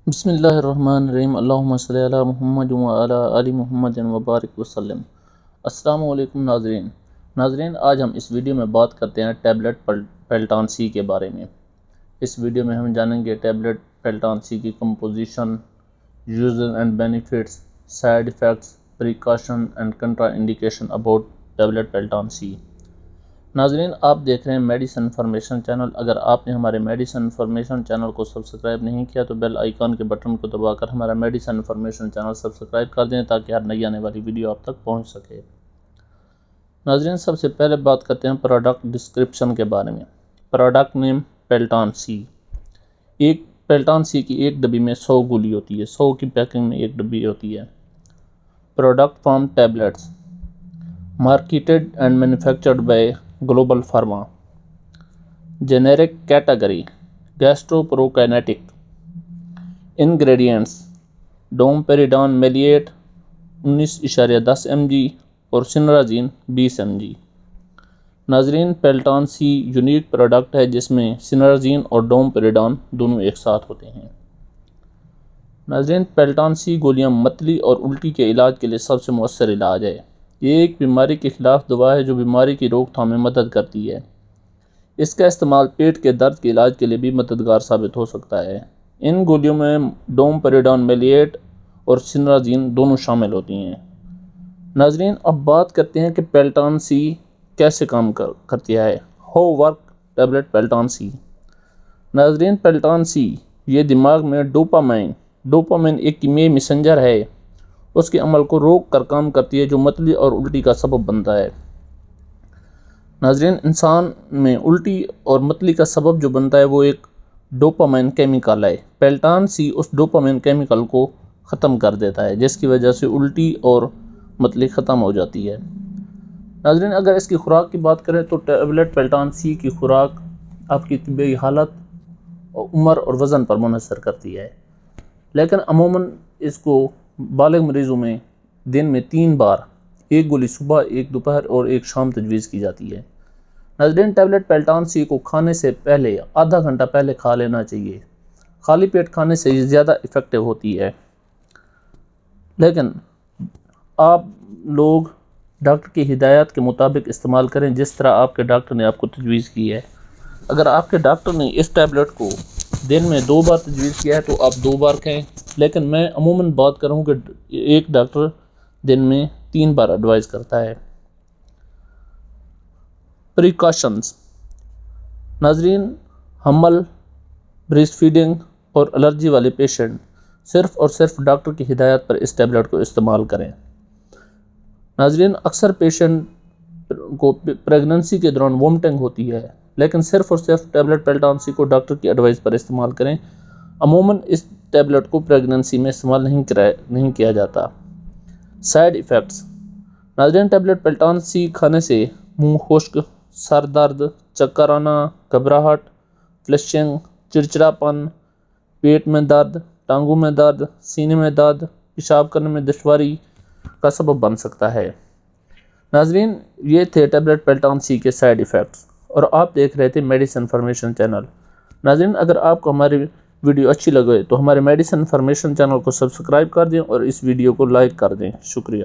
بسم اللہ الرحمن الرحیم اللہم صلی علی محمد وعلی آل محمد وبارک وسلم۔ السلام علیکم ناظرین، آج ہم اس ویڈیو میں بات کرتے ہیں ٹیبلٹ پیلٹان سی کے بارے میں۔ اس ویڈیو میں ہم جانیں گے ٹیبلٹ پیلٹان سی کی composition, uses and benefits, side effects, precaution and contraindication about tablet پیلٹان سی۔ ناظرین، آپ دیکھ رہے ہیں میڈیسن انفارمیشن چینل۔ اگر آپ نے ہمارے میڈیسن انفارمیشن چینل کو سبسکرائب نہیں کیا تو بیل آئیکن کے بٹن کو دبا کر ہمارا میڈیسن انفارمیشن چینل سبسکرائب کر دیں تاکہ ہر نئی آنے والی ویڈیو آپ تک پہنچ سکے۔ ناظرین، سب سے پہلے بات کرتے ہیں پروڈکٹ ڈسکرپشن کے بارے میں۔ پروڈکٹ نیم پیلٹان سی۔ پیلٹان سی کی ایک ڈبی میں 100 گولی ہوتی ہے، 100 کی پیکنگ میں ایک ڈبی ہوتی ہے۔ Product from tablets, marketed and manufactured by global pharma. Generic category gastroprokinetic. Ingredients domperidone maleate 19.10 mg اور سنرازین 20 mg۔ ناظرین، پیلٹان سی یونیک پروڈکٹ ہے جس میں سنرازین اور ڈومپیریڈون دونوں ایک ساتھ ہوتے ہیں۔ ناظرین، پیلٹان سی گولیاں متلی اور الٹی کے علاج کے لیے سب سے مؤثر علاج ہے۔ یہ ایک بیماری کے خلاف دوا ہے جو بیماری کی روک تھام میں مدد کرتی ہے۔ اس کا استعمال پیٹ کے درد کے علاج کے لیے بھی مددگار ثابت ہو سکتا ہے۔ ان گولیوں میں ڈومپیریڈون میلیٹ اور سنرازین دونوں شامل ہوتی ہیں۔ ناظرین، اب بات کرتے ہیں کہ پیلٹان سی کیسے کام کرتی ہے۔ ہاؤ ورک ٹیبلٹ پیلٹان سی۔ ناظرین، پیلٹان سی یہ دماغ میں ڈوپامین ایک کیمیائی میسنجر ہے، اس کے عمل کو روک کر کام کرتی ہے جو متلی اور الٹی کا سبب بنتا ہے۔ ناظرین، انسان میں الٹی اور متلی کا سبب جو بنتا ہے وہ ایک ڈوپامین کیمیکل ہے۔ پیلٹان سی اس ڈوپامین کیمیکل کو ختم کر دیتا ہے جس کی وجہ سے الٹی اور متلی ختم ہو جاتی ہے۔ ناظرین، اگر اس کی خوراک کی بات کریں تو ٹیبلٹ پیلٹان سی کی خوراک آپ کی طبی حالت، عمر اور وزن پر منحصر کرتی ہے، لیکن عموماً اس کو بالغ مریضوں میں دن میں 3 بار، ایک گولی صبح، ایک دوپہر اور ایک شام تجویز کی جاتی ہے۔ ناظرین، ٹیبلٹ پیلٹان سی کو کھانے سے پہلے آدھا گھنٹہ پہلے کھا لینا چاہیے۔ خالی پیٹ کھانے سے یہ زیادہ ایفیکٹو ہوتی ہے، لیکن آپ لوگ ڈاکٹر کی ہدایات کے مطابق استعمال کریں جس طرح آپ کے ڈاکٹر نے آپ کو تجویز کی ہے۔ اگر آپ کے ڈاکٹر نے اس ٹیبلٹ کو دن میں 2 بار تجویز کیا ہے تو آپ 2 بار کھائیں، لیکن میں عموماً بات کروں کہ ایک ڈاکٹر دن میں 3 بار ایڈوائز کرتا ہے۔ پریکاشنز۔ ناظرین، حمل، بریسٹ فیڈنگ اور الرجی والے پیشنٹ صرف اور صرف ڈاکٹر کی ہدایت پر اس ٹیبلٹ کو استعمال کریں۔ ناظرین، اکثر پیشنٹ کو پریگننسی کے دوران وومٹنگ ہوتی ہے، لیکن صرف اور صرف ٹیبلٹ پیلٹان سی کو ڈاکٹر کی ایڈوائز پر استعمال کریں۔ عموماً اس ٹیبلٹ کو پریگننسی میں استعمال نہیں کیا جاتا۔ Side effects. ناظرین، ٹیبلٹ پیلٹان سی کھانے سے منہ خشک، سر درد، چکر آنا، گھبراہٹ، فلشنگ، چڑچڑاپن، پیٹ میں درد، ٹانگوں میں درد، سینے میں درد، پیشاب کرنے میں دشواری کا سبب بن سکتا ہے۔ ناظرین، یہ تھے ٹیبلٹ پیلٹان سی کے سائیڈ ایفیکٹس، اور آپ دیکھ رہے تھے میڈیسن انفارمیشن چینل۔ ناظرین، اگر آپ کو ہماری ویڈیو اچھی لگے تو ہمارے میڈیسن انفارمیشن چینل کو سبسکرائب کر دیں اور اس ویڈیو کو لائک کر دیں۔ شکریہ۔